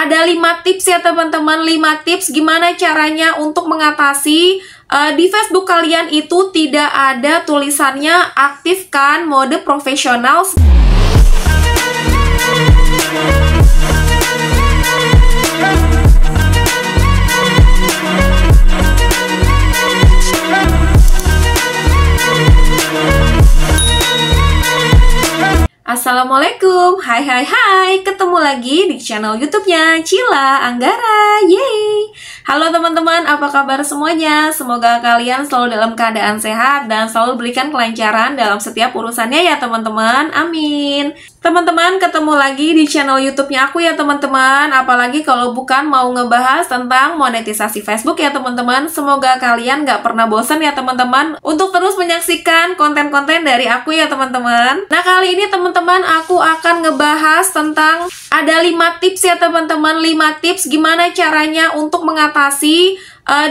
Ada 5 tips ya teman-teman, 5 tips gimana caranya untuk mengatasi di Facebook kalian itu tidak ada tulisannya aktifkan mode profesional. Assalamualaikum, hai, ketemu lagi di channel YouTube-nya Cila Anggara, yeay. Halo teman-teman, apa kabar semuanya? Semoga kalian selalu dalam keadaan sehat dan selalu berikan kelancaran dalam setiap urusannya ya teman-teman, amin. Teman-teman, ketemu lagi di channel YouTube-nya aku ya teman-teman. Apalagi kalau bukan mau ngebahas tentang monetisasi Facebook ya teman-teman. Semoga kalian gak pernah bosan ya teman-teman untuk terus menyaksikan konten-konten dari aku ya teman-teman. Nah, kali ini teman-teman aku akan ngebahas tentang ada 5 tips ya teman-teman. 5 tips gimana caranya untuk mengatasi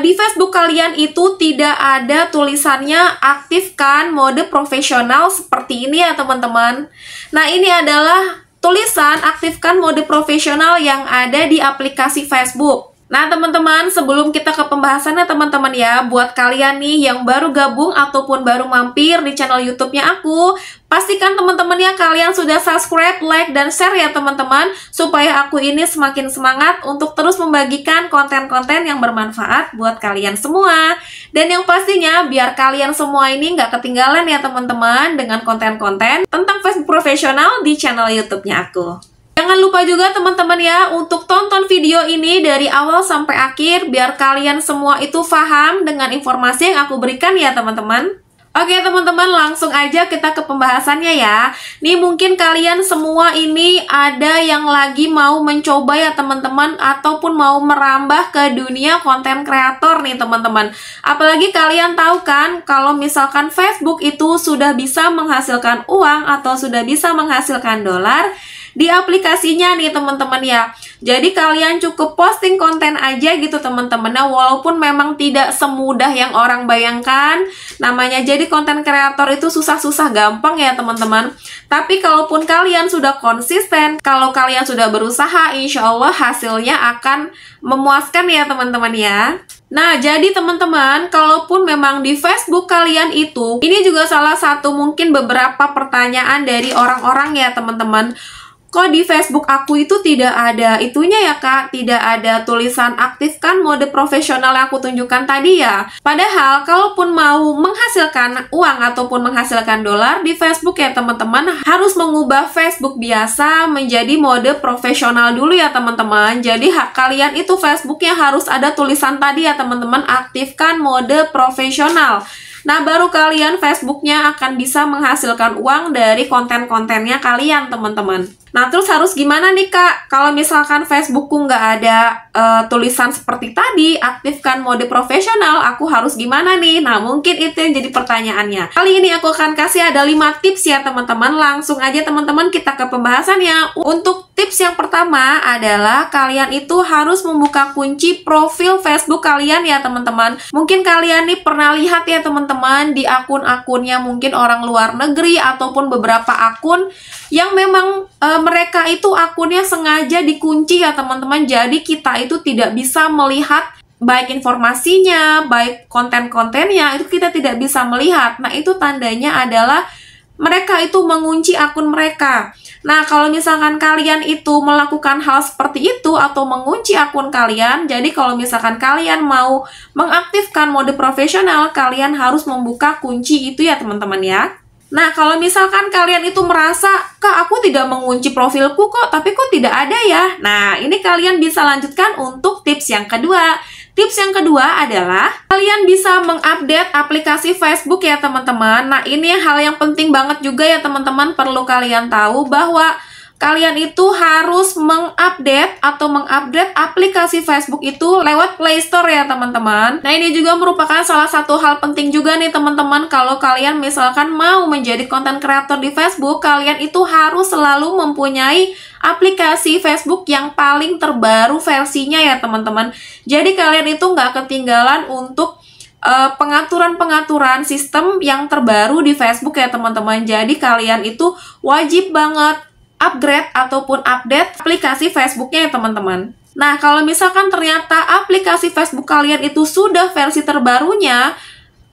di Facebook kalian itu tidak ada tulisannya aktifkan mode profesional seperti ini ya teman-teman. Nah, ini adalah tulisan aktifkan mode profesional yang ada di aplikasi Facebook. Nah teman-teman, sebelum kita ke pembahasannya teman-teman ya, buat kalian nih yang baru gabung ataupun baru mampir di channel YouTube-nya aku, pastikan teman-teman ya kalian sudah subscribe, like, dan share ya teman-teman, supaya aku ini semakin semangat untuk terus membagikan konten-konten yang bermanfaat buat kalian semua. Dan yang pastinya biar kalian semua ini nggak ketinggalan ya teman-teman dengan konten-konten tentang Facebook profesional di channel YouTube-nya aku. Jangan lupa juga teman-teman ya untuk tonton video ini dari awal sampai akhir biar kalian semua itu paham dengan informasi yang aku berikan ya teman-teman. Oke teman-teman, langsung aja kita ke pembahasannya ya. Nih mungkin kalian semua ini ada yang lagi mau mencoba ya teman-teman, ataupun mau merambah ke dunia konten kreator nih teman-teman. Apalagi kalian tahu kan kalau misalkan Facebook itu sudah bisa menghasilkan uang atau sudah bisa menghasilkan dolar di aplikasinya nih teman-teman ya. Jadi kalian cukup posting konten aja gitu teman-teman. Nah, walaupun memang tidak semudah yang orang bayangkan, namanya jadi konten kreator itu susah-susah gampang ya teman-teman. Tapi kalaupun kalian sudah konsisten, kalau kalian sudah berusaha, insya Allah hasilnya akan memuaskan ya teman-teman ya. Nah, jadi teman-teman, kalaupun memang di Facebook kalian itu, ini juga salah satu mungkin beberapa pertanyaan dari orang-orang ya teman-teman. Kok di Facebook aku itu tidak ada itunya ya kak, tidak ada tulisan aktifkan mode profesional yang aku tunjukkan tadi ya. Padahal kalaupun mau menghasilkan uang ataupun menghasilkan dolar di Facebook ya teman-teman, harus mengubah Facebook biasa menjadi mode profesional dulu ya teman-teman. Jadi kalian itu Facebooknya harus ada tulisan tadi ya teman-teman, aktifkan mode profesional. Nah, baru kalian Facebooknya akan bisa menghasilkan uang dari konten-kontennya kalian, teman-teman. Nah, terus harus gimana nih, Kak? Kalau misalkan Facebookku nggak ada tulisan seperti tadi, aktifkan mode profesional, aku harus gimana nih? Nah, mungkin itu yang jadi pertanyaannya. Kali ini aku akan kasih ada 5 tips ya, teman-teman. Langsung aja, teman-teman, kita ke pembahasannya. Untuk tips yang pertama adalah kalian itu harus membuka kunci profil Facebook kalian ya, teman-teman. Mungkin kalian nih pernah lihat ya, teman-teman, di akun-akunnya mungkin orang luar negeri ataupun beberapa akun yang memang mereka itu akunnya sengaja dikunci ya teman-teman. Jadi kita itu tidak bisa melihat baik informasinya, baik konten-kontennya, itu kita tidak bisa melihat. Nah, itu tandanya adalah mereka itu mengunci akun mereka. Nah, kalau misalkan kalian itu melakukan hal seperti itu atau mengunci akun kalian, jadi kalau misalkan kalian mau mengaktifkan mode profesional, kalian harus membuka kunci itu ya teman-teman ya. Nah, kalau misalkan kalian itu merasa, Kak, aku tidak mengunci profilku kok, tapi kok tidak ada ya? Nah, ini kalian bisa lanjutkan untuk tips yang kedua. Tips yang kedua adalah kalian bisa mengupdate aplikasi Facebook ya teman-teman. Nah, ini hal yang penting banget juga ya teman-teman, perlu kalian tahu bahwa kalian itu harus mengupdate aplikasi Facebook itu lewat Play Store ya teman-teman. Nah, ini juga merupakan salah satu hal penting juga nih teman-teman. Kalau kalian misalkan mau menjadi konten kreator di Facebook, kalian itu harus selalu mempunyai aplikasi Facebook yang paling terbaru versinya ya teman-teman. Jadi kalian itu nggak ketinggalan untuk pengaturan-pengaturan sistem yang terbaru di Facebook ya teman-teman. Jadi kalian itu wajib banget upgrade ataupun update aplikasi Facebooknya ya teman-teman. Nah, kalau misalkan ternyata aplikasi Facebook kalian itu sudah versi terbarunya,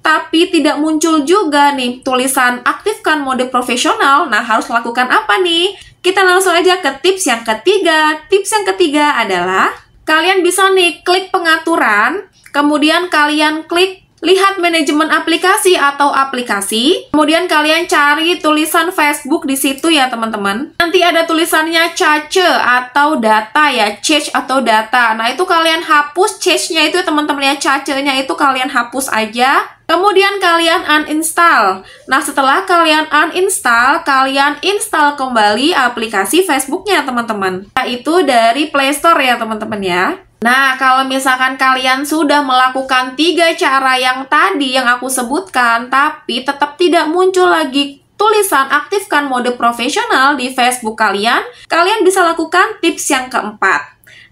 tapi tidak muncul juga nih tulisan aktifkan mode profesional, nah harus lakukan apa nih? Kita langsung aja ke tips yang ketiga. Tips yang ketiga adalah kalian bisa nih klik pengaturan, kemudian kalian klik lihat manajemen aplikasi atau aplikasi, kemudian kalian cari tulisan Facebook di situ ya teman-teman. Nanti ada tulisannya cache atau data ya, cache atau data. Nah itu kalian hapus cache-nya itu ya teman-teman ya, cache-nya itu kalian hapus aja. Kemudian kalian uninstall. Nah setelah kalian uninstall, kalian install kembali aplikasi Facebooknya teman-teman. Nah itu dari Play Store ya teman-teman ya. Nah, kalau misalkan kalian sudah melakukan 3 cara yang tadi yang aku sebutkan, tapi tetap tidak muncul lagi tulisan aktifkan mode profesional di Facebook kalian, kalian bisa lakukan tips yang keempat.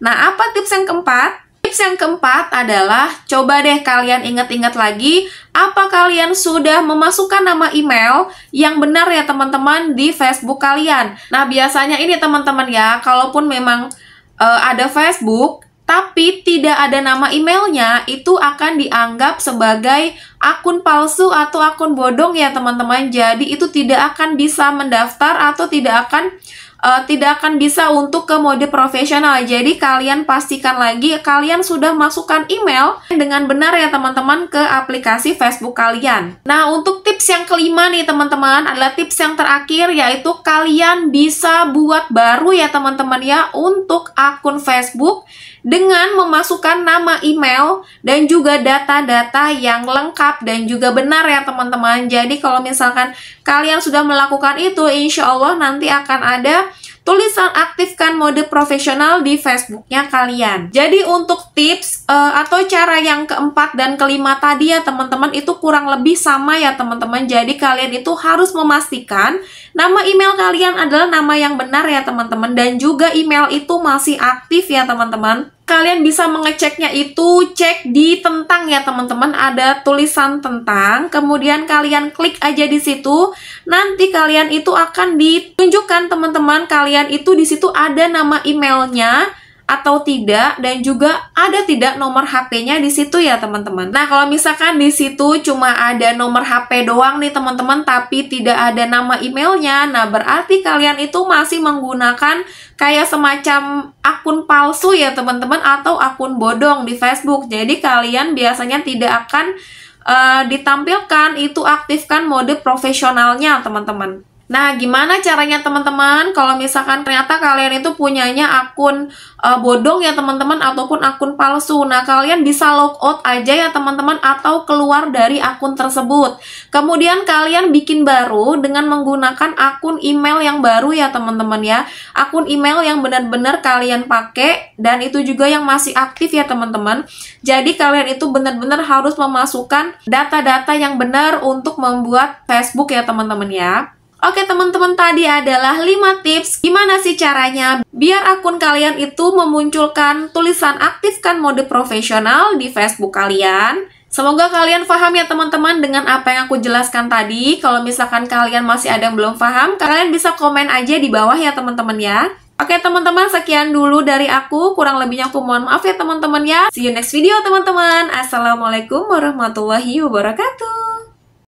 Nah, apa tips yang keempat? Tips yang keempat adalah, coba deh kalian ingat-ingat lagi, apa kalian sudah memasukkan nama email yang benar ya teman-teman di Facebook kalian. Nah, biasanya ini teman-teman ya, kalaupun memang ada Facebook, tapi tidak ada nama emailnya, itu akan dianggap sebagai akun palsu atau akun bodong ya teman-teman. Jadi itu tidak akan bisa mendaftar atau tidak akan bisa untuk ke mode profesional. Jadi kalian pastikan lagi kalian sudah masukkan email dengan benar ya teman-teman ke aplikasi Facebook kalian. Nah untuk tips yang kelima nih teman-teman adalah tips yang terakhir, yaitu kalian bisa buat baru ya teman-teman ya untuk akun Facebook dengan memasukkan nama email dan juga data-data yang lengkap dan juga benar ya teman-teman. Jadi kalau misalkan kalian sudah melakukan itu, insya Allah nanti akan ada tulisan aktifkan mode profesional di Facebooknya kalian. Jadi untuk tips atau cara yang keempat dan kelima tadi ya teman-teman itu kurang lebih sama ya teman-teman. Jadi kalian itu harus memastikan nama email kalian adalah nama yang benar ya teman-teman, dan juga email itu masih aktif ya teman-teman. Kalian bisa mengeceknya itu cek di tentang ya teman-teman, ada tulisan tentang, kemudian kalian klik aja di situ. Nanti kalian itu akan ditunjukkan teman-teman, kalian itu di situ ada nama emailnya atau tidak, dan juga ada tidak nomor HP-nya di situ ya teman-teman. Nah, kalau misalkan di situ cuma ada nomor HP doang nih teman-teman, tapi tidak ada nama emailnya, nah berarti kalian itu masih menggunakan kayak semacam akun palsu ya teman-teman, atau akun bodong di Facebook. Jadi kalian biasanya tidak akan ditampilkan itu aktifkan mode profesionalnya teman-teman. Nah, gimana caranya teman-teman kalau misalkan ternyata kalian itu punyanya akun bodong ya teman-teman, ataupun akun palsu. Nah, kalian bisa logout aja ya teman-teman, atau keluar dari akun tersebut. Kemudian kalian bikin baru dengan menggunakan akun email yang baru ya teman-teman ya. Akun email yang benar-benar kalian pakai, dan itu juga yang masih aktif ya teman-teman. Jadi kalian itu benar-benar harus memasukkan data-data yang benar untuk membuat Facebook ya teman-teman ya. Oke teman-teman, tadi adalah 5 tips gimana sih caranya biar akun kalian itu memunculkan tulisan aktifkan mode profesional di Facebook kalian. Semoga kalian paham ya teman-teman dengan apa yang aku jelaskan tadi. Kalau misalkan kalian masih ada yang belum paham, kalian bisa komen aja di bawah ya teman-teman ya. Oke teman-teman, sekian dulu dari aku. Kurang lebihnya aku mohon maaf ya teman-teman ya. See you next video teman-teman. Assalamualaikum warahmatullahi wabarakatuh.